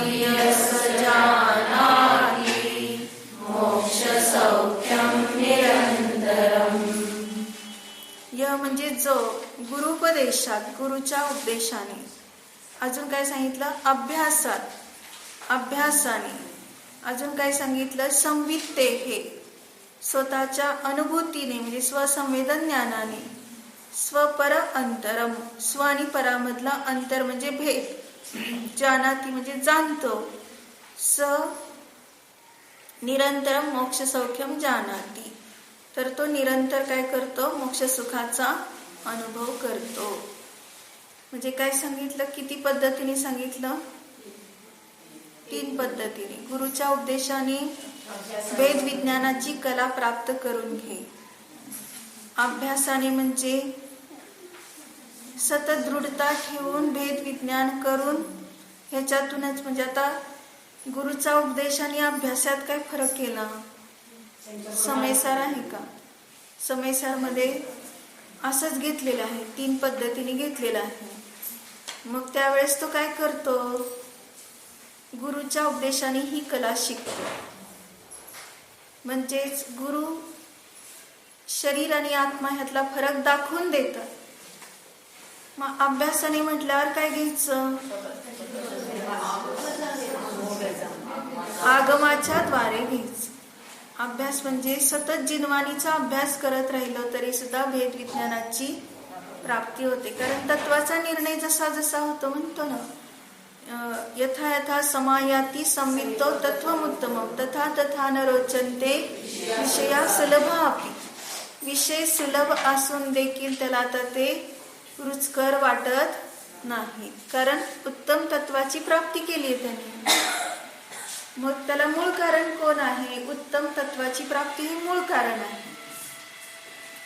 Yes जानाति मोक्ष सौख्यम निरंतरम। य म्हणजे जो, गुरुपदेशात, गुरुच्या उपदेशाने. अजून काय सांगितलं? अभ्यासाने. अजून काय सांगितलं? संवित्ते, हे स्वतःच्या अनुभूतीने म्हणजे स्वसंवेदन ज्ञानाने. स्वपर अंतरम, स्व आणि परामधला अंतर म्हणजे भेद. जानाती म्हणजे जाणतो. स निरंतरम मोक्ष सौख्यम जानाती, तर तो निरंतर काय करतो? मोक्ष सुखाचा अनुभव करतो. म्हणजे काय सांगितलं? किती पद्धतीने सांगितलं? 3 पद्धतीने. गुरुच्या उपदेशाने भेद विज्ञानाची कला प्राप्त करून घे. अभ्यासाने म्हणजे सतत दृढता ठेवून भेद विज्ञान करून, ह्याच्यातूनच म्हणजे आता गुरुचा उपदेश आणि अभ्यासात काय फरक केला? समयसार आहे का? समयसारमध्ये असंच घेतलेलं आहे, 3 पद्धतीने घेतलेलं आहे. मग त्यावेळेस तो काय करतो? गुरुच्या उपदेशाने ही कला शिकतो. म्हणजेच गुरु शरीर आणि आत्मा ह्यातला फरक दाखवून देतात. मग अभ्यासाने म्हटल्यावर काय घ्यायचं? आगमाच्या द्वारे घ्यायचं. अभ्यास म्हणजे सतत जिनवाणीचा अभ्यास करत राहिलो तरी सुद्धा भेद विज्ञानाची प्राप्ती होते. कारण तत्वाचा निर्णय जसा जसा होतो म्हणतो ना, यथा यथा समायाती संवित्तो तत्वमुत्तमम तथा तथा न रोचन्ते विषया सुलभापि. विषय सुलभ असून देखील त्याला आता ते रुचकर वाटत नाही, कारण उत्तम तत्वाची प्राप्ती केली आहे त्याने. मग त्याला मूळ कारण कोण आहे? उत्तम तत्वाची प्राप्ती हे मूळ कारण आहे.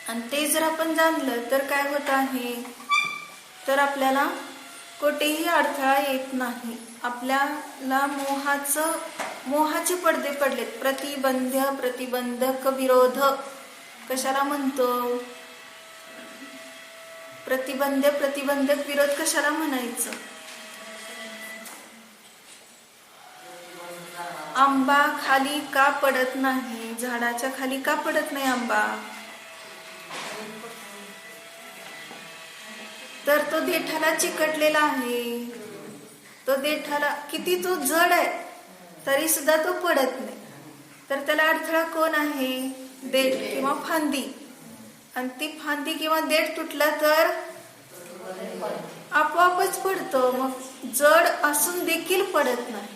आणि ते जर आपण जाणलं तर काय होत आहे? तर आपल्याला कोठेही अडथळा येत नाही. आपल्याला मोहाचे पडदे पडलेत. प्रतिबंधक विरोध कशाला म्हणतो? प्रतिबंधक विरोध कशाला म्हणायचं? आंबा खाली का पडत नाही? झाडाच्या खाली का पडत नाही आंबा? तर तो देठाला चिकटलेला आहे. तो देठाला किती तो जड आहे तरी सुद्धा तो पडत नाही. तर त्याला अडथळा कोण आहे? देठ किंवा फांदी. आणि ती फांदी किंवा देठ तुटला तर आपोआपच पडतो. मग जड असून देखील पडत नाही,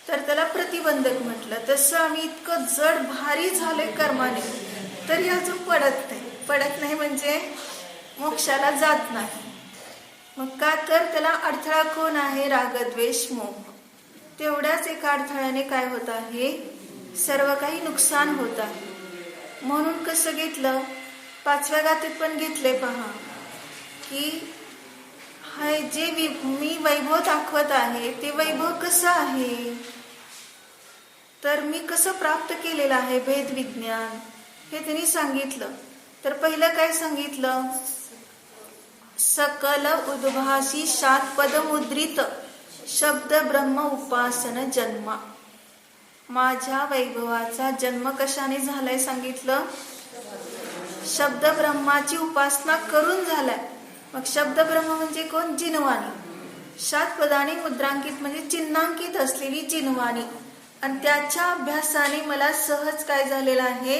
तर त्याला प्रतिबंधक म्हटलं. तसं आम्ही इतकं जड भारी झालोय कर्माने तरी अजून पडत नाही म्हणजे मोक्षाला जात नाही. मग का? तर त्याला अडथळा कोण आहे? रागद्वेष मोह. तेवढ्याच एका अडथळ्याने काय होत आहे? सर्व काही नुकसान होत आहे. म्हणून कसं घेतलं? 5व्या गाथेत पण घेतले पहा, की हाय जे मी वैभव दाखवत आहे ते वैभव कसं आहे? तर मी कसं प्राप्त केलेलं आहे भेद विज्ञान, हे त्यांनी सांगितलं. तर पहिलं काय सांगितलं? सकल उद्भासी शातपद मुद्रित शब्द ब्रह्म उपासन जन्मा. माझ्या वैभवाचा जन्म कशाने झालाय सांगितलं? शब्द ब्रह्माची उपासना करून झालाय. मग शब्द ब्रह्म म्हणजे कोण? जिनवाणी. शातपदाने मुद्रांकित म्हणजे चिन्हांकित असलेली जिनवाणी. आणि त्याच्या अभ्यासाने मला सहज काय झालेलं आहे?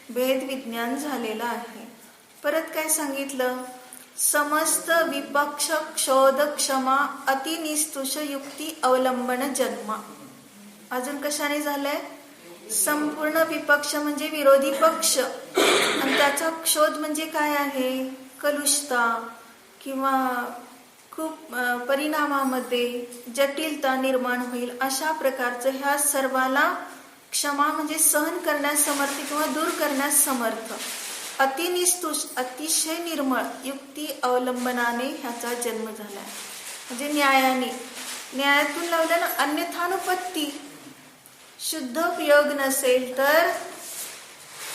भेद विज्ञान झालेलं आहे. परत काय सांगितलं? समस्त विपक्ष क्षोध क्षमा अतिनिस्तुष युक्ती अवलंबन जन्मा. अजून कशाने झालंय? संपूर्ण विपक्ष म्हणजे विरोधी पक्ष, आणि त्याचा क्षोध म्हणजे काय आहे? कलुषता किंवा खूप परिणामामध्ये जटिलता निर्माण होईल अशा प्रकारचं ह्या सर्वाला क्षमा म्हणजे सहन करण्यास समर्थ किंवा दूर करण्यास समर्थ. अतिनिस्तुष अतिशय निर्मळ युक्ती अवलंबनाने ह्याचा जन्म झाला. म्हणजे न्यायातून लावल्यानं अन्यथानुपत्ती. शुद्ध उपयोग नसेल तर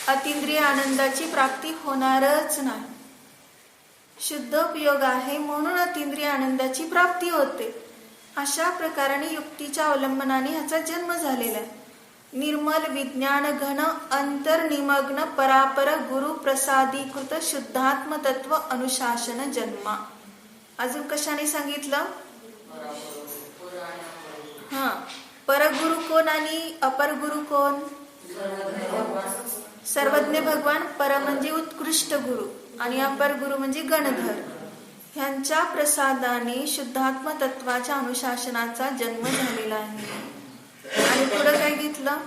अतिंद्रिय आनंदाची प्राप्ती होणारच नाही. शुद्ध उपयोग आहे म्हणून अतिंद्रिय आनंदाची प्राप्ती होते. अशा प्रकाराने युक्तीच्या अवलंबनाने ह्याचा जन्म झालेला आहे. निर्मल विज्ञान घन अंतर्निमग्न परापर गुरु प्रसादीकृत शुद्धात्म तत्व अनुशासन जन्मा. अजून कशाने सांगितलं? हा, परगुरु कोण आणि अपर गुरु कोण? सर्वज्ञ भगवान. पर म्हणजे उत्कृष्ट गुरु आणि अपर गुरु म्हणजे गणधर. ह्यांच्या प्रसादाने शुद्धात्म तत्वाच्या अनुशासनाचा जन्म झालेला आहे. आणि पुढे काय घेतलं?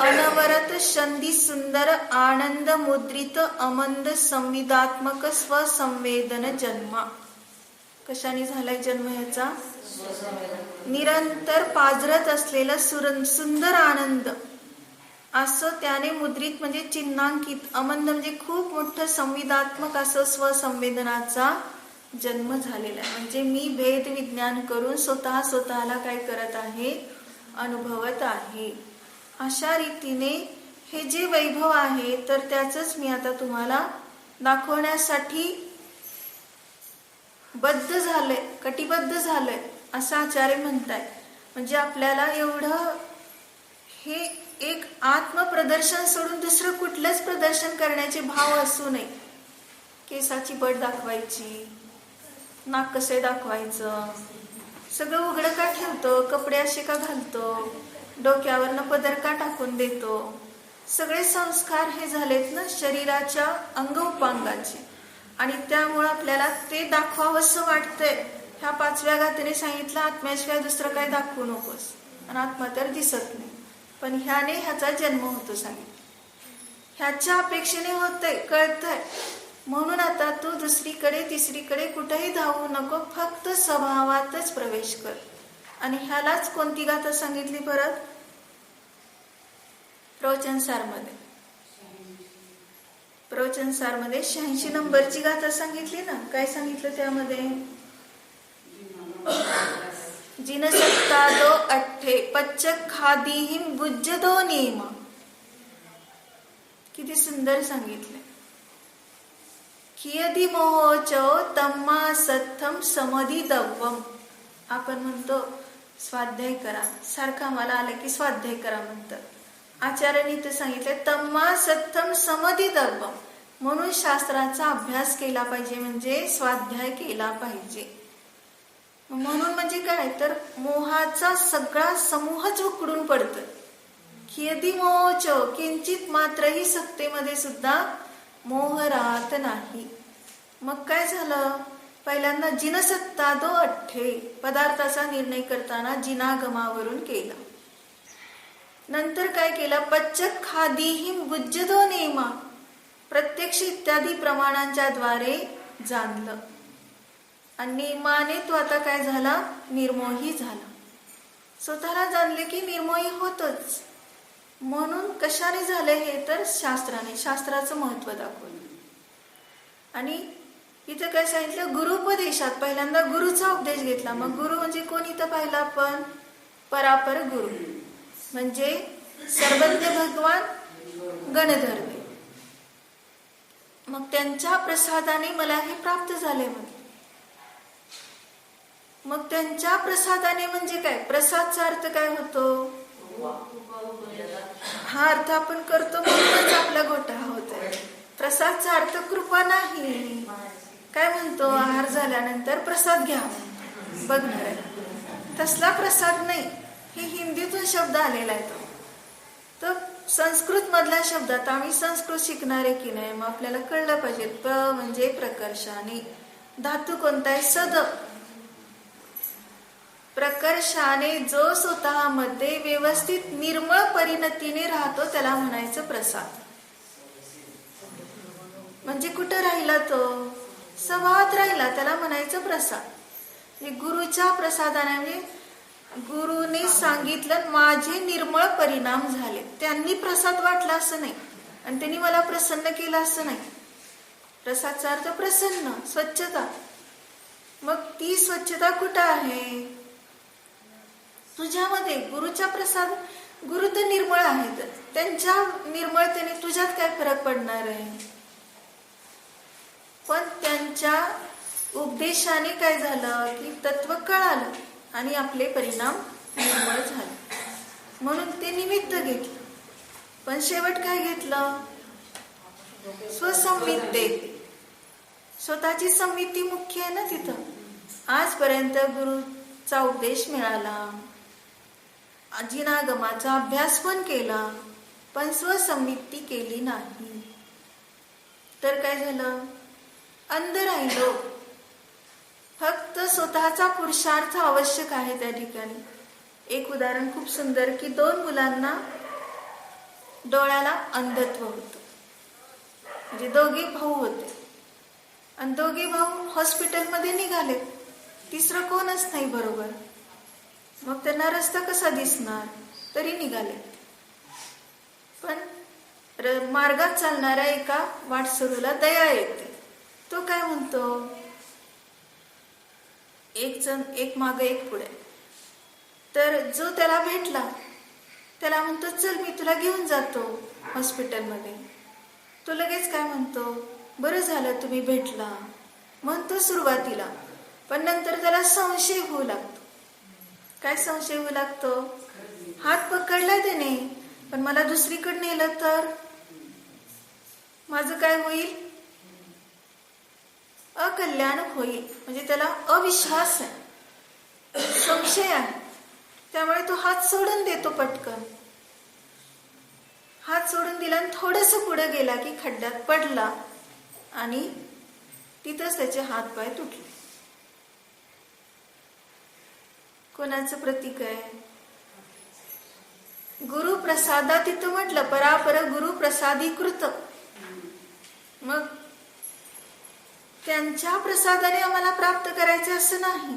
अनवरत शंदी सुंदर आनंद मुद्रित अमंद संविदात्मक स्वसंवेदन जन्मा. कशाने झालाय जन्म ह्याचा? निरंतर पाजरत असलेलं सुंदर आनंद असं त्याने मुद्रित म्हणजे चिन्हांकित, अमंद म्हणजे खूप मोठं संविदात्मक असं स्वसंवेदनाचा जन्म झालेला आहे. म्हणजे मी भेद विज्ञान करून स्वतःला काय करत आहे? अनुभवत आहे. अशा रीतीने हे जे वैभव आहे तर त्याच मी आता तुम्हाला दाखवण्यासाठी बद्ध झालंय, कटिबद्ध झालंय असं आचार्य म्हणताय. म्हणजे आपल्याला एवढं हे एक आत्मप्रदर्शन सोडून दुसरं कुठलंच प्रदर्शन करण्याचे भाव असू नये. केसाची बट दाखवायची, नाक कसे दाखवायचं, सगळं उघडं का ठेवतो, कपडे असे का घालतो, डोक्यावरनं पदर का टाकून देतो, सगळे संस्कार हे झालेत ना शरीराच्या अंग उपांगाचे. आणि त्यामुळे आपल्याला ते दाखवावंसं वाटतंय. ह्या 5व्या गाथेने सांगितलं आत्म्याशिवाय दुसरं काय दाखवू नकोस, आणि आत्मा तर दिसत नाही, पण ह्याने ह्याचा जन्म होतो सांगितलं. ह्याच्या अपेक्षेने होतंय, कळतंय. म्हणून आता तू दुसरीकडे तिसरीकडे कुठेही धावू नको, फक्त स्वभावातच प्रवेश कर. आणि ह्यालाच कोणती गाथा सांगितली परत? प्रवचनसारमध्ये. प्रवचनसारमध्ये 86 नंबरची गाथा सांगितली ना. काय सांगितलं त्यामध्ये? जिन सत्ता दो अठ्ठे पच्चक खादीहिम बुज्जदो नेमा. किती सुंदर सांगितले. कियदी मोहोचो तम्मा सत्थम समधी दव्वम. आपण म्हणतो स्वाध्याय करा, सारखा मला आलं की स्वाध्याय करा म्हणतात. आचार्यांनी ते सांगितले तम्मा सत्थम समधी दव्वम. म्हणून शास्त्राचा अभ्यास केला पाहिजे, म्हणजे स्वाध्याय केला पाहिजे. म्हणून म्हणजे काय तर मोहाचा सगळा समूहच उकडून पडतं. कियदी मोहोचो, किंचित मात्रही सत्तेमध्ये सुद्धा मोह राहत नाही. मग काय झालं? पहिल्यांदा जिनसत्ता दो अठ्ठे, पदार्थाचा निर्णय करताना जिनागमावरून केला. नंतर काय केलं? पच्चक खादीहिम बुज्जदो नेमा, प्रत्यक्ष इत्यादी प्रमाणांच्या द्वारे जाणलं. आणि नेमाने तो आता काय झाला? निर्मोही झाला. स्वतःला जाणले की निर्मोही होतच. म्हणून कशाने झाले हे तर शास्त्राने, शास्त्राचं महत्व दाखवलं. आणि इथं काय सांगितलं? गुरुपदेशात पहिल्यांदा गुरुचा उपदेश घेतला. मग गुरु म्हणजे कोण इथं पाहिलं आपण? परापर गुरु म्हणजे सर्वज्ञ भगवान गणधर. मग त्यांच्या प्रसादाने मला हे प्राप्त झाले. मग त्यांच्या प्रसादाने म्हणजे काय? प्रसादचा अर्थ काय होतो? हा अर्थ आपण करतो म्हणूनच आपला गोटा होतोय. प्रसादचा अर्थ कृपा नाही. काय म्हणतो? आहार झाल्यानंतर प्रसाद घ्या बघणार आहे, तसला प्रसाद नाही. हे हिंदीतून शब्द आलेला आहे तो. तर संस्कृत मधल्या शब्दात, आम्ही संस्कृत शिकणारे की नाही, मग आपल्याला कळलं पाहिजे. प म्हणजे प्रकर्षाने. धातू कोणता आहे? सद. प्रकर्षाने जो स्वतःमध्ये व्यवस्थित निर्मळ परिणतीने राहतो त्याला म्हणायचं प्रसाद. म्हणजे कुठं राहिला तो? स्वभावात राहिला, त्याला म्हणायचं प्रसाद. गुरुच्या प्रसादाने म्हणजे गुरुने सांगितलं माझे निर्मळ परिणाम झाले, त्यांनी प्रसाद वाटला असं नाही, आणि त्यांनी मला प्रसन्न केलं असं नाही. प्रसादचा अर्थ प्रसन्न, स्वच्छता. मग ती स्वच्छता कुठं आहे? तुझ्यामध्ये. गुरुच्या प्रसाद, गुरु तर निर्मळ आहेत, त्यांच्या निर्मळतेने तुझ्यात काय फरक पडणार आहे? पण त्यांच्या उपदेशाने काय झालं की तत्व कळालं. आणि आपले परिणाम निर्मळ झाले. म्हणून ते निमित्त घेतलं. पण शेवट काय घेतलं? स्वसंवित्ते. स्वतःची संवित्ती मुख्य आहे ना तिथं. आजपर्यंत गुरुचा उपदेश मिळाला, जिनागमाचा अभ्यास पण केला, पण स्वसंवित्ती केली नाही. तर काय झालं? अंध राहिलो. फक्त स्वतःचा पुरुषार्थ आवश्यक आहे त्या ठिकाणी. एक उदाहरण खूप सुंदर, की 2 मुलांना डोळ्याला अंधत्व होतं. म्हणजे दोघे भाऊ होते आणि दोघे भाऊ हॉस्पिटलमध्ये निघाले. तिसरं कोणच नाही बरोबर. मग त्यांना रस्ता कसा दिसणार? तरी निघाले. पण मार्गात चालणाऱ्या एका वाटसरूला दया येते. तो काय म्हणतो? एक मागे एक पुढे. तर जो त्याला भेटला त्याला म्हणतो, चल मी तुला घेऊन जातो हॉस्पिटलमध्ये. तो लगेच काय म्हणतो? बरं झालं तुम्ही भेटला म्हणतो सुरुवातीला. पण नंतर त्याला संशय होऊ लागतो. काय संशय होऊ लागतो? हात पकडला त्याने, पण मला दुसरीकडे नेलं तर माझं काय होईल? अकल्याण होईल. म्हणजे त्याला अविश्वास आहे, संशय आहे. त्यामुळे तो हात सोडून देतो पटकन. हात सोडून दिला आणि थोडस पुढे गेला की खड्ड्यात पडला आणि तिथंच त्याचे हात पाय तुटले. कोणाचं प्रतीक आहे? गुरुप्रसादा. तिथं म्हटलं परापर गुरुप्रसादीकृत. मग त्यांच्या प्रसादाने आम्हाला प्राप्त करायचं असं नाही,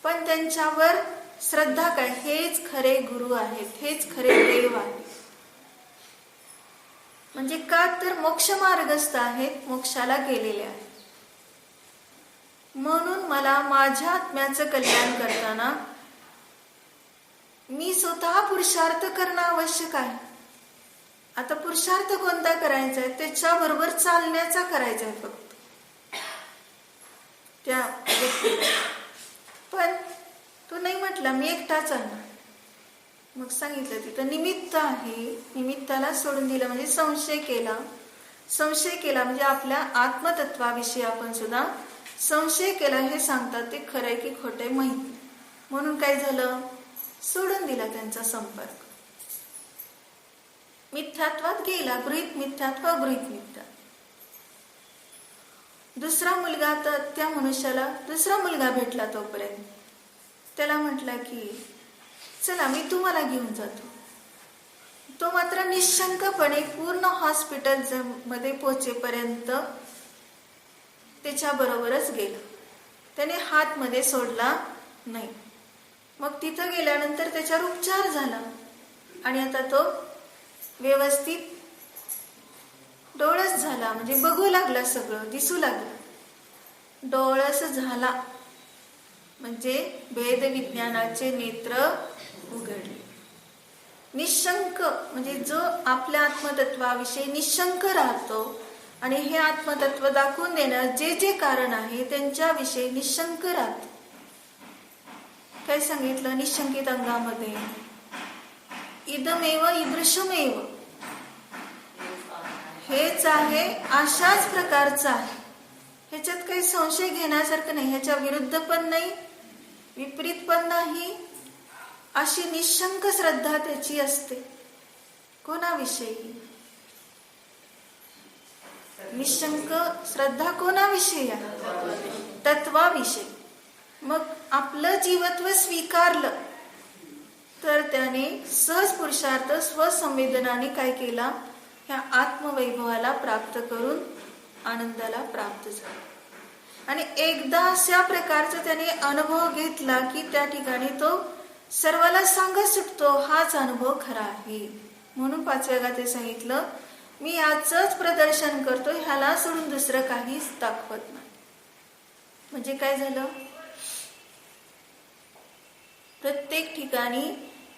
पण त्यांच्यावर श्रद्धा काय? हेच खरे गुरु आहेत, हेच खरे देव आहेत. म्हणजे का तर मोक्ष मार्गस्थ आहेत, मोक्षाला गेलेले आहेत. म्हणून मला माझ्या आत्म्याचं कल्याण करताना मी स्वतः पुरुषार्थ करणं आवश्यक आहे. आता पुरुषार्थ कोणता करायचा आहे? त्याच्याबरोबर चालण्याचा करायचा आहे फक्त त्या व्यक्तीला. पण तो नाही म्हटला मी एकटा चालणार. मग सांगितलं तिथं निमित्त आहे. निमित्ताला सोडून दिलं म्हणजे संशय केला. संशय केला म्हणजे आपल्या आत्मतत्वाविषयी आपण सुद्धा संशय केला. हे सांगतात ते खरंय की खोटंय माहित नाही. म्हणून काय झालं? सोडून दिला त्यांचा संपर्क. मिथ्यात्वात गेला. गृहीत मिथ्यात्व, गृहीत मिथ्या. दुसरा मुलगा, तर त्या मनुष्याला दुसरा मुलगा भेटला. तोपर्यंत त्याला म्हटला की चला मी तुम्हाला घेऊन जातो. तो मात्र निशंकपणे पूर्ण हॉस्पिटल मध्ये पोहोचेपर्यंत त्याच्या बरोबरच गेला. त्याने हात मध्ये सोडला नाही. मग तिथं गेल्यानंतर त्याच्यावर उपचार झाला आणि आता तो व्यवस्थित डोळस झाला. म्हणजे बघू लागला, सगळं दिसू लागलं. डोळस झाला म्हणजे भेद विज्ञानाचे नेत्र उघडले. निशंक म्हणजे जो आपल्या आत्मतत्वाविषयी निशंक राहतो आणि हे आत्मतत्व दाखवून देण्यास जे जे कारण आहे त्यांच्याविषयी निशंक राहतो. काय सांगितलं निशंकित अंगामध्ये? इदमेव ईदृशमेव. हेच आहे, अशाच प्रकारचं आहे. ह्याच्यात काही संशय घेण्यासारखं नाही. ह्याच्या विरुद्ध पण नाही, विपरीत पण नाही. अशी निशंक श्रद्धा त्याची असते. कोणाविषयी? निशंक श्रद्धा कोणाविषयी आहे? तत्वाविषयी. मग आपलं जीवत्व स्वीकारलं तर त्याने सहज पुरुषार्थ स्वसंवेदनाने काय केला? ह्या आत्मवैभवाला प्राप्त करून आनंदाला प्राप्त झाला. आणि एकदा अशा प्रकारचा त्याने अनुभव घेतला की त्या ठिकाणी तो सर्वाला सांगत सुटतो, हाच अनुभव खरा आहे. म्हणून 5व्या गाथेत सांगितलं, मी याचंच प्रदर्शन करतो, ह्याला सोडून दुसरं काहीच दाखवत नाही. म्हणजे काय झालं? प्रत्येक ठिकाणी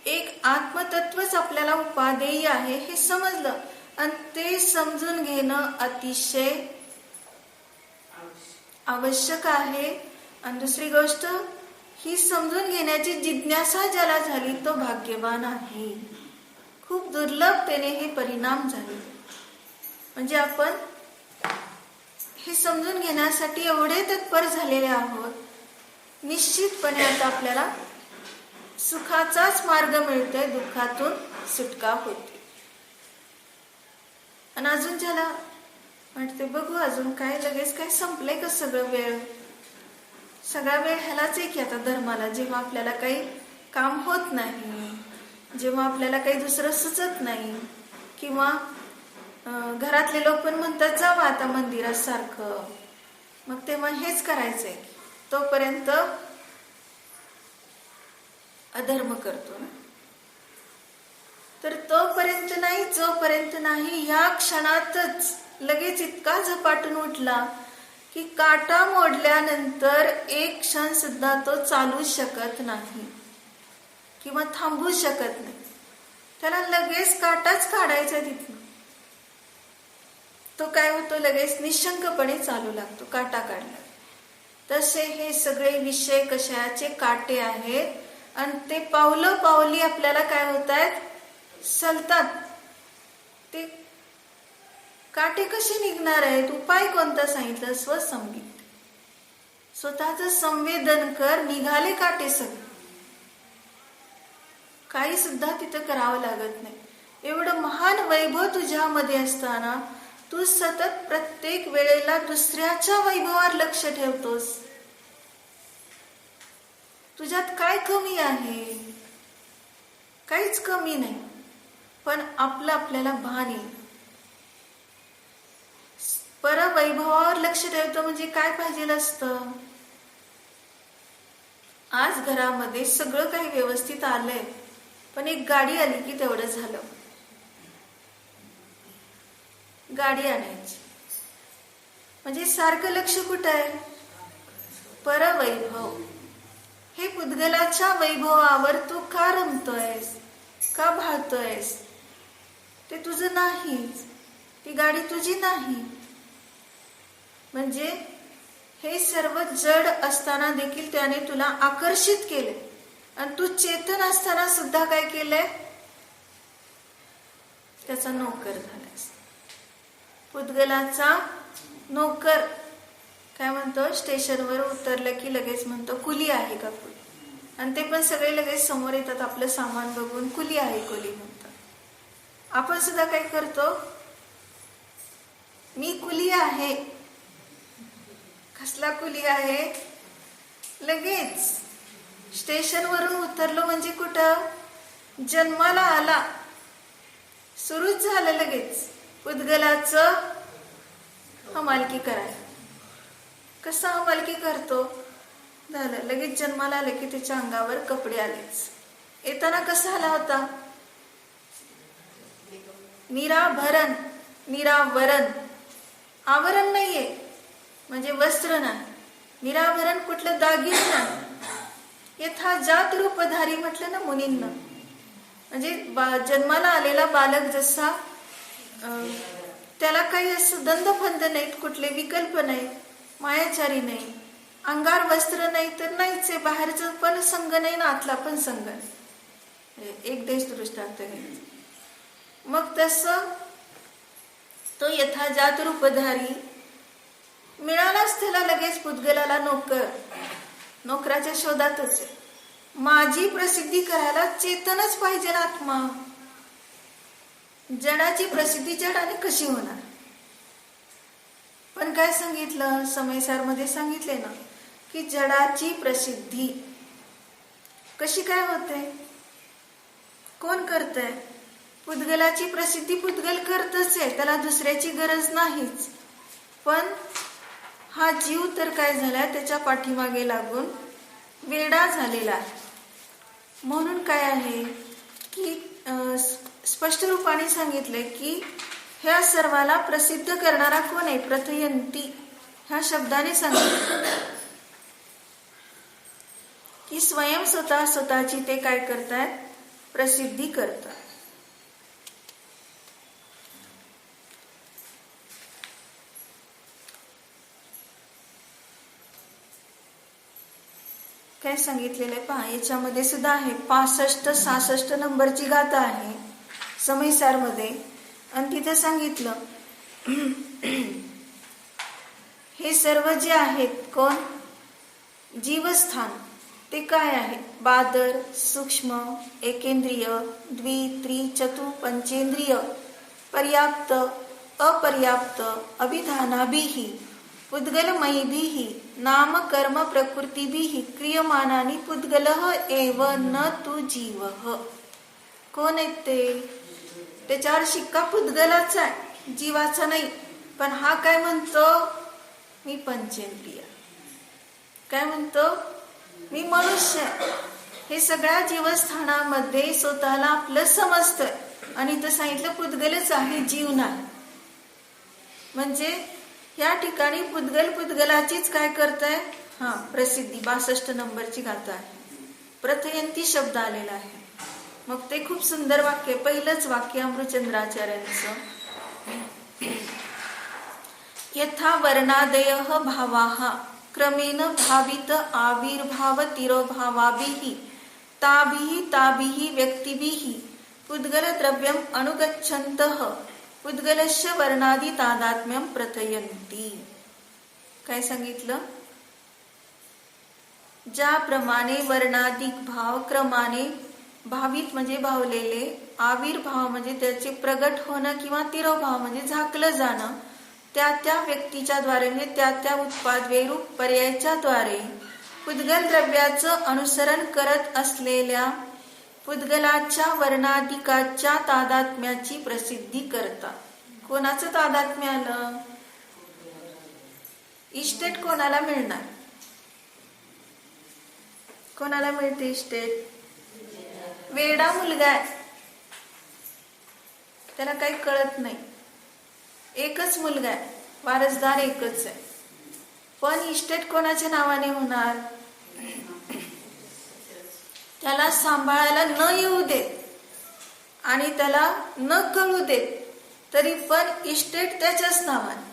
एक आत्मतत्वच आपल्याला उपादेय आहे हे समजलं आणि ते समजून घेणं अतिशय आवश्यक आहे. आणि दुसरी गोष्ट, ही समजून घेण्याची जिज्ञासा ज्याला झाली तो भाग्यवान आहे. खूप दुर्लभतेने हे परिणाम झाले. म्हणजे आपण हे समजून घेण्यासाठी एवढे तत्पर झालेले आहोत, निश्चितपणे आता आपल्याला सुखाचाच मार्ग मिळतोय, दुःखातून सुटका होते. आणि अजून ज्याला वाटते बघू अजून काय, लगेच काय संपलंय का सगळा वेळ ह्यालाच आहे की आता धर्माला. जेव्हा आपल्याला काही काम होत नाही, जेव्हा आपल्याला काही दुसरं सुचत नाही, किंवा घरातले लोक पण म्हणतात जावं आता मंदिरात सारखं, मग तेव्हा हेच करायचंय. तोपर्यंत अधर्म करतो ना. तर तोपर्यंत नाही, जोपर्यंत नाही, या क्षणातच लगेच इतका झपाटून उठला की काटा मोडल्यानंतर एक क्षण सुद्धा तो चालू शकत नाही किंवा थांबू शकत नाही. त्याला लगेच काटाच काढायचा तिथून. तो काय होतो, लगेच निशंकपणे चालू लागतो काटा काढला. तसे हे सगळे विषय कशाचे काटे आहेत, आणि ते पावली आपल्याला काय होत आहेत, सलतात. ते काटे कसे निघणार आहेत, उपाय कोणता सांगितलं, स्वसंवेद. स्वतःच संवेदन कर, निघाले काटे सगळे. काही सुद्धा तिथं करावं लागत नाही. एवढं महान वैभव तुझ्यामध्ये असताना तू सतत प्रत्येक वेळेला दुसऱ्याच्या वैभवावर लक्ष ठेवतोस. तुझ्यात काय कमी आहे, काहीच कमी नाही, पण आपल्याला भान येईल. परवैभवावर लक्ष ठेवतो म्हणजे काय पाहिजे असतं. आज घरामध्ये सगळं काही व्यवस्थित आलंय, पण एक गाडी आली की तेवढं झालं. गाडी आणायची म्हणजे सारखं लक्ष कुठं आहे, परवैभव. हे पुद्गलाच्या वैभवावर तू का रमतोयस, का भाळतोयस, ते तुझं नाही, ती गाडी तुझी नाही. म्हणजे हे सर्व जड असताना देखील त्याने तुला आकर्षित केले, आणि तू चेतन असताना सुद्धा काय केलंय, त्याचा नोकर झालायस. पुद्गलाचा नोकर काय म्हणतो, स्टेशनवर उतरलं की लगेच म्हणतो कुली आहे का कुली, आणि ते पण सगळे लगेच समोर येतात आपलं सामान बघून, कुली आहे कुली म्हणतात. आपण सुद्धा काय करतो, मी कुली आहे. कसला कुली आहे, लगेच स्टेशनवरून उतरलो म्हणजे कुठं, जन्माला आला, सुरूच झालं लगेच पुद्गलाचं हमालकी करायला. कसं हमालकी करतो, झालं लगेच जन्माला आलं की त्याच्या अंगावर कपडे आलेच. येताना कसा आला होता, निराभरण, निरावरण. आवरण नाहीये म्हणजे वस्त्र नाही, निराभरण कुठलं दागिने नाही. यथा जात रूपधारी म्हटलं ना मुनींना, म्हणजे जन्माला आलेला बालक जसा त्याला काही असं दंदफंद नाहीत, कुठले विकल्प नाहीत, मायाचारी नाही, अंगार वस्त्र नाही तर नाहीच आहे, बाहेरचं पण संग नाही ना आतला पण संग नाही, एक देश दृष्टांत घ्यायचं. मग तसं तो यथा जात रूपधारी मिळालाच त्याला लगेच पुद्गलाला नोकर, नोकराच्या शोधातच आहे. माझी प्रसिद्धी करायला चेतनच पाहिजे ना आत्मा. जडाची प्रसिद्धी जडाने कशी होणार. पण काय सांगितलं, समयसारमध्ये सांगितले ना की जडाची प्रसिद्धी कशी काय होते, कोण करतंय. पुद्गलाची प्रसिद्धी पुद्गल करतच आहे, त्याला दुसऱ्याची गरज नाहीच. पण हा जीव तर काय झालाय, त्याच्या पाठीमागे लागून वेडा झालेला आहे. म्हणून काय आहे की स्पष्ट रूपाने सांगितले की ह्या सर्वाला प्रसिद्ध करणारा कोण आहे, प्रथयंती ह्या शब्दाने सांगितले की स्वयं स्वतःची ते काय करतायत, प्रसिद्धी करतात. काय सांगितलेलं आहे पहा, याच्यामध्ये सुद्धा आहे 65-66 नंबरची गाथा आहे समयसार मध्ये. आणि तिथे सांगितलं हे सर्व जे आहेत कोण जीवस्थान ते काय आहे, बादर, सूक्ष्म, एकेंद्रिय, द्वि, त्रि, चतु, पंचेंद्रिय, पर्याप्त, अपर्याप्त, अभिधानाभिः, पुद्गलमयीभिः, नाम कर्म प्रकृतिभिः क्रियमानानि पुद्गलः एव न तु जीवः. कोण आहेत ते? त्याच्यावर शिक्का पुद्गलाचा आहे, जीवाचा नाही. पण हा काय म्हणतो, मी पंचेंद्रिय. काय म्हणतो, मी मनुष्य. हे सगळ्या जीवस्थानामध्ये स्वतःला आपलं समजतंय. आणि इथं सांगितलं पुद्गलच आहे, जीव नाही. म्हणजे या ठिकाणी पुद्गलाचीच काय करताय, प्रसिद्धी. 62 नंबरची गाथा आहे. प्रथयंती शब्द आलेला आहे. मग ते खूप सुंदर वाक्य. पहिलंच वाक्य अमृतचंद्राचार्यांचं, यथा वर्णादयः भावाः क्रमेण भावित आविर्भाव तिरोभावाभिः ताभिः व्यक्तिभिः पुद्गल द्रव्यम अनुगच्छन्तः पुद्गलस्य वर्णादि तादात्म्यम प्रथयन्ति. काय सांगितलं, ज्याप्रमाणे वर्णाधिक भाव क्रमाने भावित म्हणजे भावलेले, आविर्भाव म्हणजे त्याचे प्रगट होणं किंवा तिरोभाव म्हणजे झाकलं जाणं, त्या व्यक्तीच्या द्वारे म्हणजे त्या उत्पाद वेरूप पर्यायाच्या द्वारे पुद्गल द्रव्याचं अनुसरण करत असलेल्या पुद्गलाच्या वर्णाधिकाच्या तादात्म्याची प्रसिद्धी करतात. कोणाचं तादात्म्य आलं, इस्टेट कोणाला मिळणार, कोणाला मिळते इस्टेट? वेडा मुलगा आहे, त्याला काही कळत नाही. एकच मुलगा आहे, वारसदार एकच आहे. पण इस्टेट कोणाच्या नावाने होणार? त्याला सांभाळायला न येऊ देत आणि त्याला न कळू देत तरी पण इस्टेट त्याच्याच नावाने.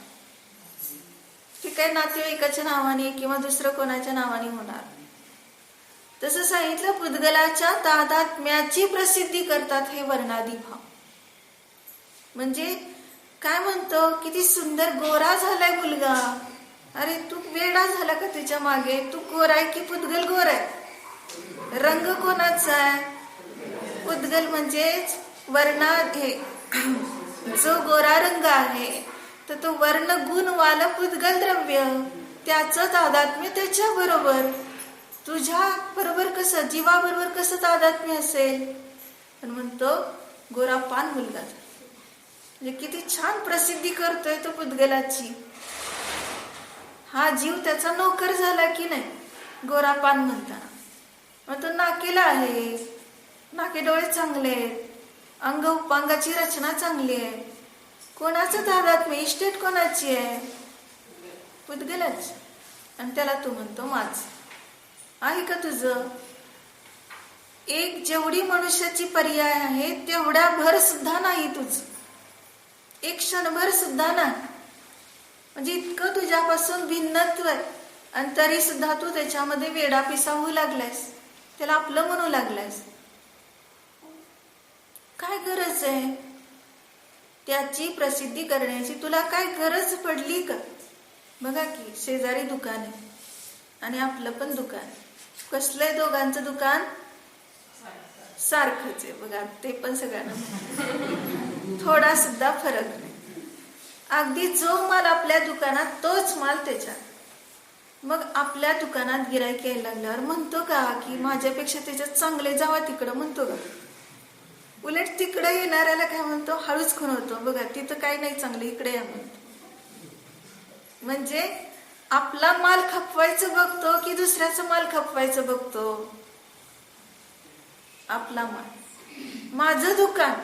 ती काही नातेवाईकाच्या नावाने किंवा दुसरं कोणाच्या नावाने होणार. तसं सांगितलं पुद्गलाच्या तादात्म्याची प्रसिद्धी करतात हे वर्णादी भाव. म्हणजे काय म्हणतो, किती सुंदर गोरा झालाय मुलगा. अरे तू वेडा झाला का त्याच्या मागे? तू गोरा आहे की पुद्गल गोर आहे? रंग कोणाचा आहे? पुद्गल म्हणजेच वर्णात हे जो गोरा रंग आहे तर तो वर्ण गुण वाला पुद्गल द्रव्य, त्याचं तादात्म्य त्याच्या बरोबर. तुझ्या बरोबर कसं, जीवाबरोबर कसं तादात्म्य असेल? पण म्हणतो गोरा पान मुलगा. म्हणजे किती छान प्रसिद्धी करतोय तो पुद्गलाची. हा जीव त्याचा नोकर झाला की नाही गोरापान म्हणताना. मग तो नाकेला आहे, नाके डोळे चांगले आहेत, अंग उपांगाची रचना चांगली आहे. कोणाचं तादात्म्य, इस्टेट कोणाची आहे? पुद्गलाच. आणि त्याला तू म्हणतो माझ आहे का तुझं? एक जेवढी मनुष्याची पर्याय आहे तेवढ्या भर सुद्धा नाही तुझं, एक क्षणभर सुद्धा नाही. म्हणजे इतकं तुझ्यापासून भिन्नत्व आहे आणि तरी सुद्धा तू त्याच्यामध्ये वेडा पिसा होऊ लागलायस, त्याला आपलं म्हणू लागलायस. काय गरज आहे त्याची प्रसिद्धी करण्याची? तुला काय गरज पडली का? बघा की शेजारी दुकान आहे आणि आपलं पण दुकान. कसलंय दोघांचं दुकान? सारखंच आहे बघा, ते पण सगळ्यांना थोडा सुद्धा फरक नाही. अगदी जो माल आपल्या दुकानात तोच माल त्याच्यात. मग आपल्या दुकानात गिऱ्हाईक यायला लागल्यावर म्हणतो का की माझ्यापेक्षा त्याच्यात चांगले जावा तिकडं? म्हणतो का? उलट तिकडे येणाऱ्याला काय म्हणतो, हळूच खून होतो. बघा तिथं काही नाही चांगलं, इकडे या म्हणतो. म्हणजे आपला माल खपवायचं बघतो की दुसऱ्याचा माल खपवायचं बघतो? आपला माल, माझं दुकान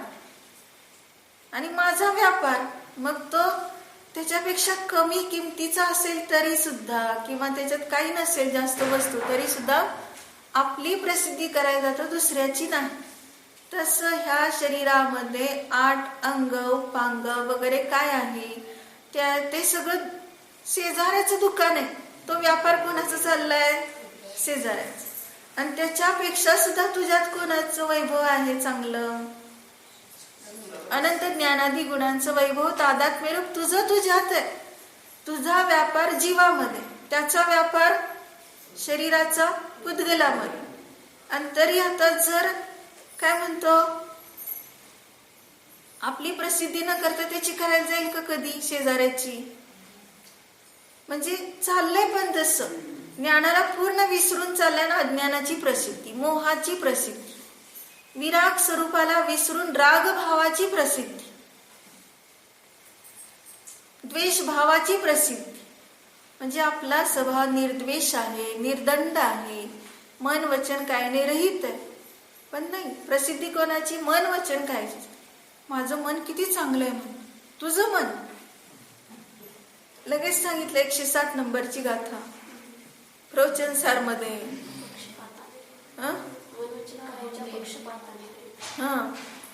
आणि माझा व्यापार. मग तो त्याच्यापेक्षा कमी किमतीचा असेल तरी सुद्धा किंवा त्याच्यात काही नसेल जास्त वस्तू तरी सुद्धा आपली प्रसिद्धी करायला जातो, दुसऱ्याची नाही. तसं ह्या शरीरामध्ये 8 अंग उपांग वगैरे काय आहे ते सगळं शेजाऱ्याचं दुकान आहे. तो व्यापार कोणाचा चाललाय? शेजाऱ्याचा. आणि त्याच्यापेक्षा सुद्धा तुझ्यात कोणाचं वैभव आहे चांगलं? अनंत ज्ञानादी गुणांचं वैभव तादात्म्य रूप तुझं तुझ्यात आहे. तुझा व्यापार जीवामध्ये, त्याचा व्यापार शरीराचा पुद्गलामध्ये. आणि तरी आता जर काय म्हणतो, आपली प्रसिद्धी न करता त्याची करायला जाईल का कधी शेजाऱ्याची? म्हणजे चाललंय पण तसं ज्ञानाला पूर्ण विसरून चाललंय ना. अज्ञानाची प्रसिद्धी, मोहाची प्रसिद्धी, विराग स्वरूपाला विसरून राग भावाची प्रसिद्धी, द्वेष भावाची प्रसिद्धी. म्हणजे आपला स्वभाव निर्द्वेष आहे, निर्दंड आहे, मन वचन काय नाही रहित आहे. पण नाही, प्रसिद्धी कोणाची? मन वचन काय? माझं मन किती चांगलं आहे म्हणून. तुझं मन लगेच सांगितलं 107 नंबरची गाथा प्रवचनसार मध्ये.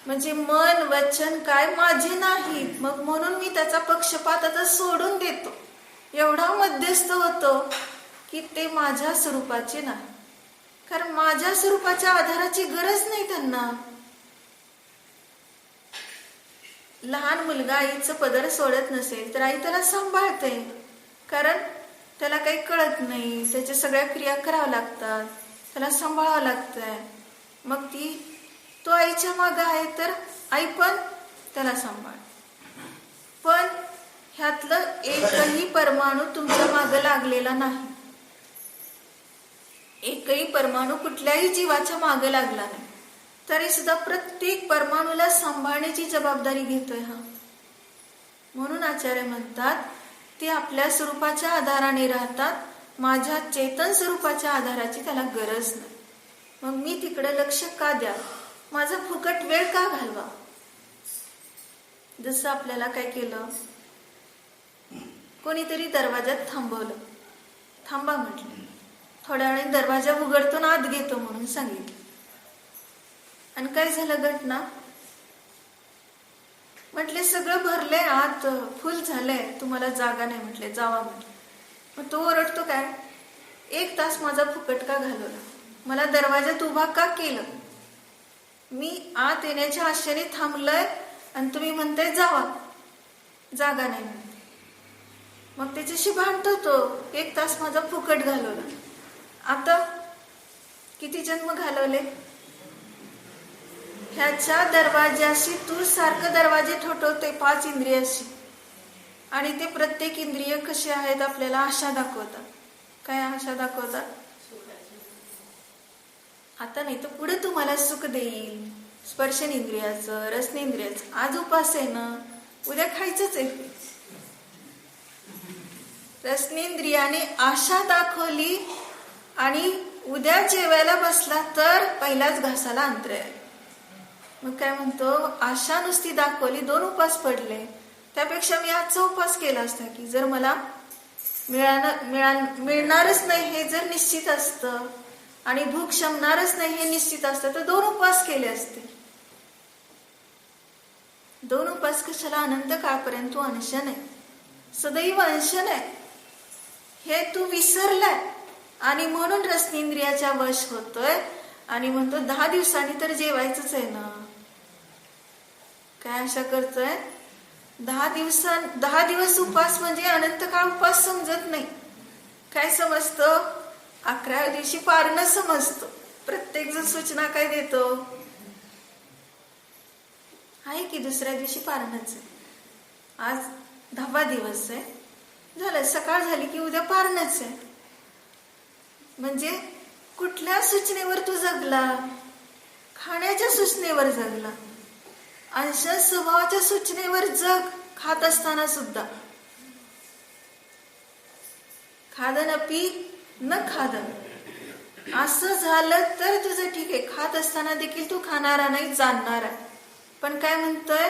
म्हणजे मन वचन काय माझे नाही, मग म्हणून मी त्याचा पक्षपात आता सोडून देतो. एवढा मध्यस्थ होतो की ते माझ्या स्वरूपाचे नाही. कारण माझ्या स्वरूपाच्या आधाराची गरज नाही त्यांना. लहान मुलगा आईचं पदर सोडत नसेल तर आई त्याला सांभाळते, कारण त्याला काही कळत नाही, त्याच्या सगळ्या क्रिया कराव्या लागतात, त्याला सांभाळावं लागतंय. मग तो आईच्या मागे आहे तर आई पण त्याला सांभाळ. पण ह्यातलं एकही परमाणू तुमच्या मागे लागलेला नाही. एकही परमाणू कुठल्याही जीवाच्या मागे लागला नाही, तरी सुद्धा प्रत्येक परमाणूला सांभाळण्याची जबाबदारी घेतोय हा. म्हणून आचार्य म्हणतात ते आपल्या स्वरूपाच्या आधाराने राहतात, माझ्या चेतन स्वरूपाच्या आधाराची त्याला गरज नाही. मग मी तिकडे लक्ष का द्या? माझा फुकट वेळ का घालवा? जसं आपल्याला काय केलं, कोणीतरी दरवाजात थांबवलं, थांबा म्हटलं, थोड्या वेळाने दरवाजा उघडतो ना आत घेतो म्हणून सांगितलं. आणि काय झालं घटना? म्हटले सगळं भरलंय आत, फुल झालंय, तुम्हाला जागा नाही म्हटले, जावा म्हटले. मग तो ओरडतो काय, 1 तास माझा फुकट का घालवला, मला दरवाजात उभा का केलं, मी आत येण्याच्या आशेने थांबलोय आणि तुम्ही म्हणताय जावा, जागा नाही म्हणते. मग त्याच्याशी भांडतो तो, 1 तास माझा फुकट घालवला. आता किती जन्म घालवले? ह्याच्या दरवाजाशी तू सारखं दरवाजे ठोठवते 5 इंद्रियाशी, आणि ते प्रत्येक इंद्रिय कसे आहेत आपल्याला आशा दाखवतात. काय आशा दाखवतात? आता नाही तर पुढे तुम्हाला सुख देईल, स्पर्शनेंद्रियाचं, रसनेंद्रियाचं. आज उपास आहे ना, उद्या खायचंच आहे. रसनेंद्रियाने आशा दाखवली आणि उद्या जेवायला बसला तर पहिल्याच घासाला अंतर आहे. मग काय म्हणतो, आशा नुसती दाखवली, 2 उपास पडले, त्यापेक्षा मी आजचा उपास केला असता की जर मला मिळणारच नाही हे जर निश्चित असतं आणि भूक शमणारच नाही हे निश्चित असतं तर 2 उपास केले असते. 2 उपास कशाला? अनंत काळपर्यंत तू अनशन आहे, सदैव अनशन आहे, हे तू विसरलाय. आणि म्हणून रसनेंद्रियाच्या वश होतोय आणि म्हणतो 10 दिवसांनी तर जेवायचंच आहे ना. काय आशा करतोय? 10 दिवस उपास म्हणजे अनंत काळ उपास समजत नाही. काय समजतो? 11व्या दिवशी पारणं समजतो. प्रत्येक जण सूचना काय देतो, आहे की दुसऱ्या दिवशी पारणच आहे, आज 10वा दिवस आहे, झालं, सकाळ झाली की उद्या पारणच आहे. म्हणजे कुठल्या सूचनेवर तू जगला? खाण्याच्या सूचनेवर जगला. अंश स्वभावाच्या सूचनेवर जग, खात असताना सुद्धा. खादनपी न खादन, असं झालं तर तुझं ठीक आहे, खात असताना देखील तू खाणारा नाही, जाणणार आहे. पण काय म्हणतोय,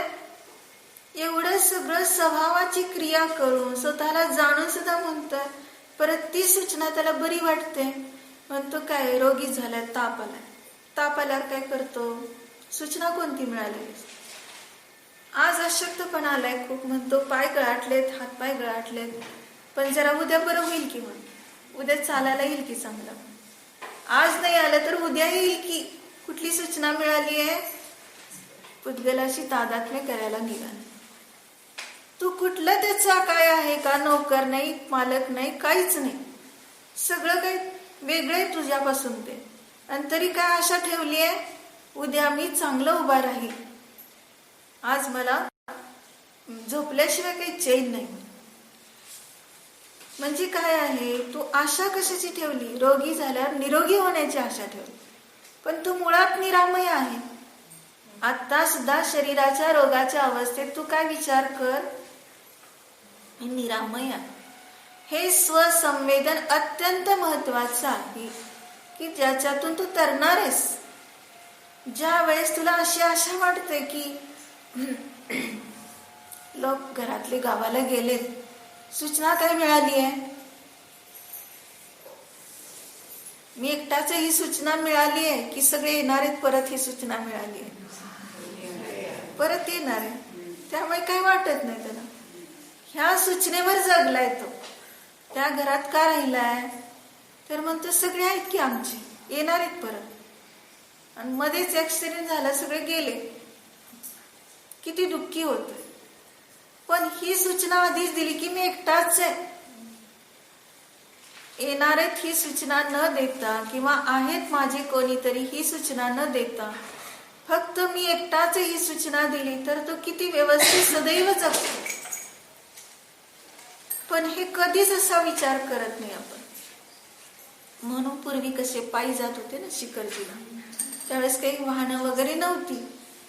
एवढं सगळं स्वभावाची क्रिया करून स्वतःला जाणून सुद्धा म्हणतोय, परत ती सूचना त्याला बरी वाटते. म्हणतो काय, रोगी झालाय, ताप आलाय. ताप आल्यावर काय करतो, सूचना कोणती मिळाली? आज अशक्तपणा आलाय खूप, म्हणतो पाय गळाटलेत, हातपाय गळाटलेत, पण जरा उद्या बरं होईल की, म्हणून उद्या चालायला येईल की चांगलं. आज नाही आलं तर उद्या येईल की. कुठली सूचना मिळाली आहे? पुद्गलाशी तादात्म्य करायला निघाला. तू कुठलं त्याचा काय आहे का? नोकर नाही, मालक नाही, काहीच नाही. सगळं काही वेगळं आहे तुझ्यापासून ते. आणि तरी काय आशा ठेवली आहे? उद्या मी चांगलं उभा राहील. आज मला झोपल्याशिवाय काही चैन नाही. म्हणजे काय आहे? तू आशा कशाची ठेवली? रोगी झाल्यावर निरोगी होण्याची आशा ठेवली. पण तू मुळात निरामय आहे. आता सुद्धा शरीराच्या रोगाच्या अवस्थेत तू काय विचार कर? मी निरामय आहे. हे स्वसंवेदन अत्यंत महत्वाचं आहे की ज्याच्यातून तू तरणार आहेस. ज्या वेळेस तुला अशी आशा वाटते की लोक घरातले गावाला गेलेत, सूचना काय मिळाली आहे? मी एकटाच ही सूचना मिळाली आहे की सगळे येणार आहेत परत? ही सूचना मिळाली आहे परत येणार आहे. त्यामुळे काही वाटत नाही त्याला. ह्या सूचनेवर जगलाय तो. त्या घरात का राहिलाय? तर म्हणतो सगळे आहेत की आमचे, येणार आहेत परत. आणि मध्येच ऍक्सिडेंट झाला, सगळे गेले. किती दुःखी होत. पण ही सूचना आधीच दिली की मी एकटाच आहे. येणार आहेत ही सूचना न देता किंवा आहेत माझे कोणीतरी ही सूचना न देता फक्त मी एकटाच ही सूचना दिली तर तो किती व्यवस्थित सदैव जगतो. पण हे कधीच असा विचार करत नाही आपण. म्हणून पूर्वी कसे पायी जात होते ना शिखरजीला, त्यावेळेस काही वाहनं वगैरे नव्हती.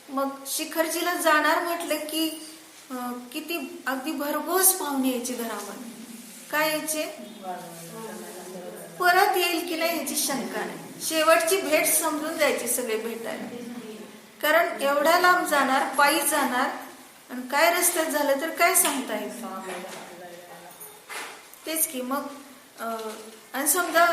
मग शिखरजीला जाणार म्हटलं की किती अगदी भरघोस पाहुणे यायचे घरामध्ये. काय यायचे? परत येईल की नाही याची शंका नाही. शेवटची भेट समजून जायची सगळे भेटायला. कारण एवढ्या लांब जाणार, पायी जाणार, आणि काय रस्त्यात झालं तर काय सांगता येत. तेच की मग आणि समजा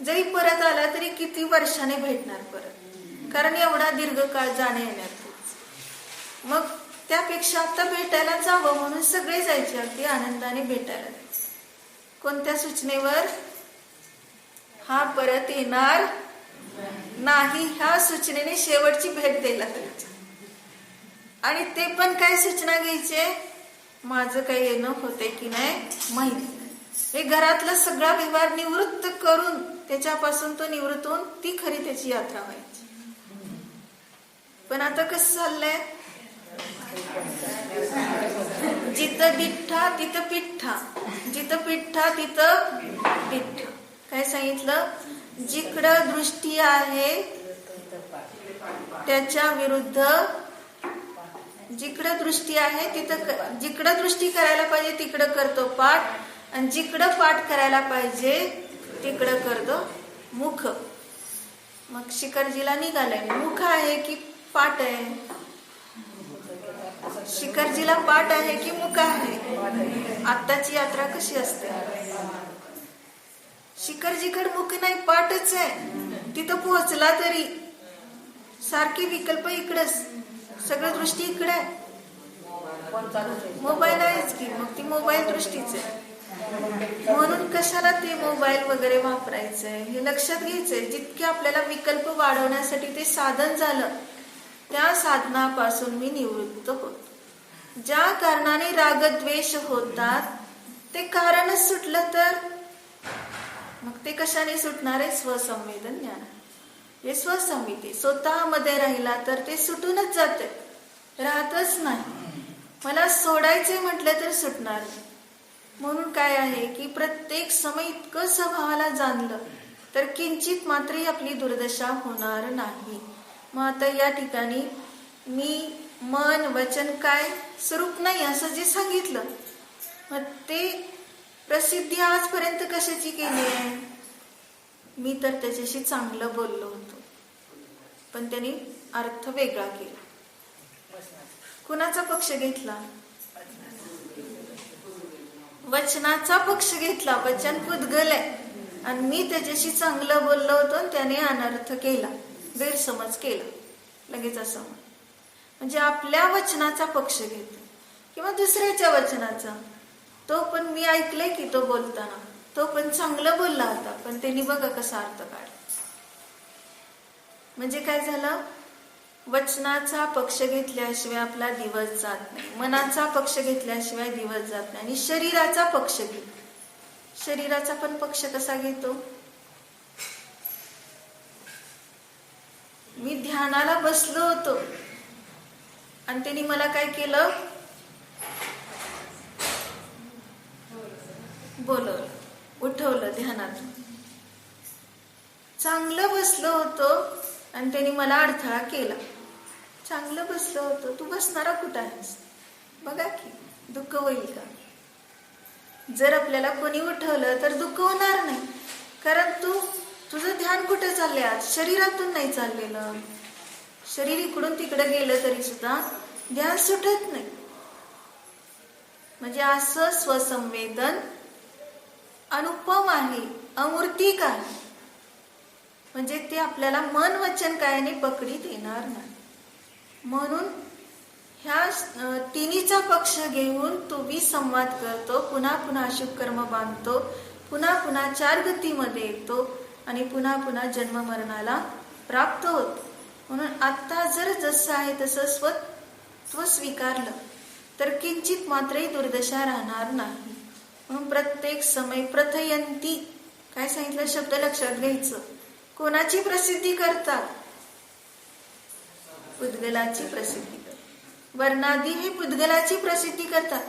जरी परत आला तरी किती वर्षाने भेटणार परत, कारण एवढा दीर्घकाळ जाण्या येण्यात. मग त्यापेक्षा आता भेटायला जावं म्हणून सगळे जायचे, अगदी आनंदाने भेटायला जायचे. कोणत्या सूचनेवर? हा परत येणार नाही ह्या सूचनेने शेवटची भेट द्यायला पाहिजे. आणि ते पण काय सूचना घ्यायचे? माझं काही येणं होते की नाही माहिती. हे घरातला सगळा व्यवहार निवृत्त करून त्याच्यापासून तो निवृत्त होऊन ती खरी त्याची यात्रा व्हायची. पण आता कसं चाललंय? जिथं दिठ्ठा तिथं पिठ्ठा, जिथं पिठ्ठा तिथं पिठ्ठा. काय सांगितलं? जिकडं दृष्टी आहे त्याच्या विरुद्ध, जिकडं दृष्टी आहे तिथं, जिकडं दृष्टी करायला पाहिजे तिकडं करतो पाठ, आणि जिकडं पाठ करायला पाहिजे तिकडं करतो मुख. मग शिखरजीला निघालाय, मुख आहे की पाठ आहे? शिखरजीला पाठ आहे की मुख आहे? आत्ताची यात्रा कशी असते? शिखरजीकडे मुख नाही, पाठच आहे. तिथं पोहोचला तरी सारखी विकल्प इकडेच, सगळं दृष्टी इकडे आहे. मोबाईल आहेच की, मग ती मोबाईल दृष्टीच आहे. म्हणून कशाला ते मोबाईल वगैरे वापरायचंय हे लक्षात घ्यायचंय. जितके आपल्याला विकल्प वाढवण्यासाठी ते साधन झालं, त्या साधनापासून मी निवृत्त होतो. ज्या कारणाने रागद्वेष होतात ते कारणच सुटलं तर मग ते कशाने सुटणार आहे? स्वसंवेदन ज्ञान. हे स्वसंविती स्वतःमध्ये राहिला तर ते सुटूनच जाते, राहतच नाही. मला सोडायचे म्हटलं तर सुटणार नाही. म्हणून काय आहे की प्रत्येक समय इतकं स्वभावाला जाणलं तर किंचित मात्रही आपली दुर्दशा होणार नाही. मग आता या ठिकाणी मी मन वचन काय स्वरूप नाही असं जे सांगितलं, मग ते प्रसिद्धी आजपर्यंत कशाची केली आहे? मी तर त्याच्याशी चांगलं बोललो होतो, पण त्यांनी अर्थ वेगळा केला. कुणाचा पक्ष घेतला? वचनाचा पक्ष घेतला. वचन पुद्गलय आणि मी त्याच्याशी चांगलं बोललो होतो आणि त्याने अनर्थ केला, गैरसमज केला लगेच असं. म्हणजे आपल्या वचनाचा पक्ष घेतो किंवा दुसऱ्याच्या वचनाचा. तो पण मी ऐकलंय की तो बोलताना तो पण चांगलं बोलला होता, पण त्यांनी बघा कसा अर्थ काढला. म्हणजे काय झालं? वचनाचा पक्ष घेतल्याशिवाय आपला दिवस जात नाही, मनाचा पक्ष घेतल्याशिवाय दिवस जात नाही, आणि शरीराचा पक्ष घे. शरीराचा पण पक्ष कसा घेतो? मी ध्यानाला बसलो होतो आणि त्यांनी मला काय केलं? बोलवलं, उठवलं ध्यानातून. चांगलं बसलो होतो आणि त्यांनी मला अडथळा केला. चांगलं बसलो होतो, तू बसणारा कुठं आहेस? बघा की दुःख होईल का? जर आपल्याला कोणी उठवलं तर दुःख होणार नाही, कारण तुझं ध्यान कुठे चाललंय? आज शरीरातून नाही चाललेलं. शरीर इकडून तिकडे गेलं तरी सुद्धा ध्यान सुटत नाही. म्हणजे असं स्वसंवेदन अनुपम आहे, अमूर्तिक आहे. म्हणजे ते आपल्याला मन वचन कायाने पकडीत येणार नाही. म्हणून ह्या तिन्हीचा पक्ष घेऊन तो संवाद करतो, पुन्हा पुन्हा अशुभ कर्म बांधतो, पुन्हा पुन्हा चार गतीमध्ये येतो आणि पुन्हा पुन्हा जन्म मरणाला प्राप्त होतो. म्हणून आता जर जसं आहे तसं स्वत्व स्वीकारलं तर किंचित मात्रही दुर्दशा राहणार नाही. म्हणून प्रत्येक समय प्रथयंती काय सांगितलं शब्द लक्षात घ्यायचं. कोणाची प्रसिद्धी करतात? पुद्गलाची प्रसिद्धी करतात. वर्णादी हे पुद्गलाची प्रसिद्धी करतात.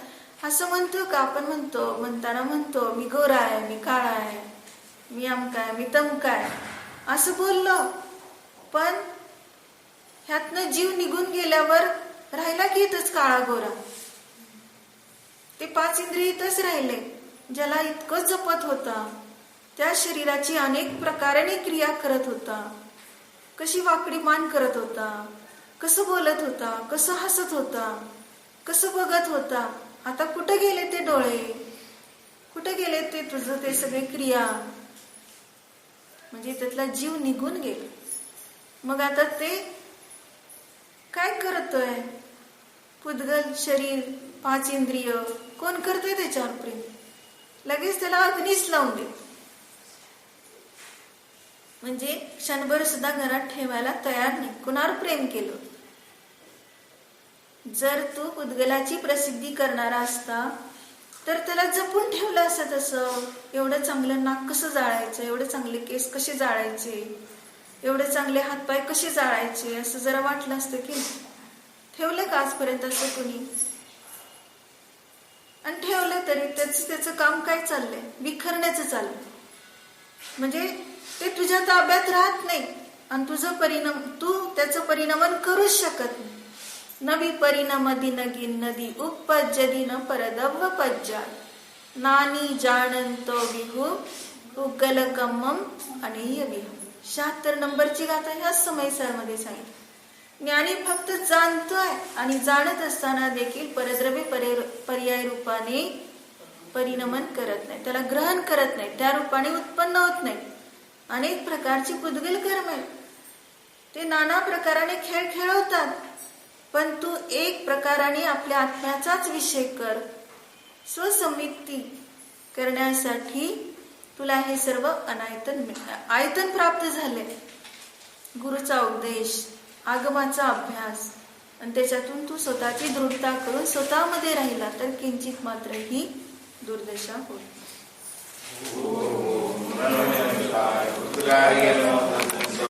असं म्हणतो का? आपण म्हणताना म्हणतो मी गोरा आहे, मी काळा आहे, मी अमका आहे, मी तमका आहे, असं बोललो. पण ह्यातनं जीव निघून गेल्यावर राहिला की इथंच काळा गोरा. ते 5 इंद्रिय इथंच राहिले. ज्याला इतकं जपत होता, त्या शरीराची अनेक प्रकाराने क्रिया करत होता, कशी वाकडी मान करत होता, कसं बोलत होता, कसं हसत होता, कसं बघत होता. आता कुठे गेले ते डोळे? कुठे गेले ते तुझं ते सगळे क्रिया? म्हणजे त्यातला जीव निघून गेला. मग आता ते काय करतोय? पुद्गल शरीर 5 इंद्रिय कोण करतोय त्याच्यावर प्रेम? लगेच त्याला अग्नीच लावून दे. म्हणजे क्षणभर सुद्धा घरात ठेवायला तयार नाही. कुणावर प्रेम केलं? जर तू पुद्गलाची प्रसिद्धी करणारा असता तर त्याला जपून ठेवलं असं. तसं एवढं चांगलं नाक कसं जाळायचं, एवढे चांगले केस कसे जाळायचे, एवढे चांगले हातपाय कसे जाळायचे, असं जरा वाटलं असतं की ठेवलं का आजपर्यंत असं कोणी? आणि ठेवलं तरी त्याचं काम काय चाललंय? विखरण्याचं चाललंय. म्हणजे ते तुझ्या ताब्यात राहत नाही आणि तू त्याचं परिणामन करूच शकत नाही. नवी परिणामदी नगीन नदी उपपज्जदी न परदव्व पज्जा नानी जाणंतो विहू उगल कम्मम अनेय विहू. 76 नंबरची गाथा ह्याच समयसारमध्ये सांगितली. ज्ञानी फक्त जाणतोय आणि जाणत असताना देखील परद्रव्य पर्याय रूपाने परिणमन करत नाही, त्याला ग्रहण करत नाही, त्या रूपाने उत्पन्न होत नाही. अनेक प्रकारची पुद्गल कर्म आहेत, ते नाना प्रकाराने खेळ खेळवतात. पण तू एक प्रकाराने आपल्या आत्म्याचाच विषय कर. स्वसंवित्ती करण्यासाठी तुला हे सर्व आयतन प्राप्त झाले. गुरुचा उपदेश, आगमाचा अभ्यास, आणि त्याच्यातून तू स्वतःची दृढता करून स्वतःमध्ये राहिला तर किंचित मात्र ही दुर्दशा होईल.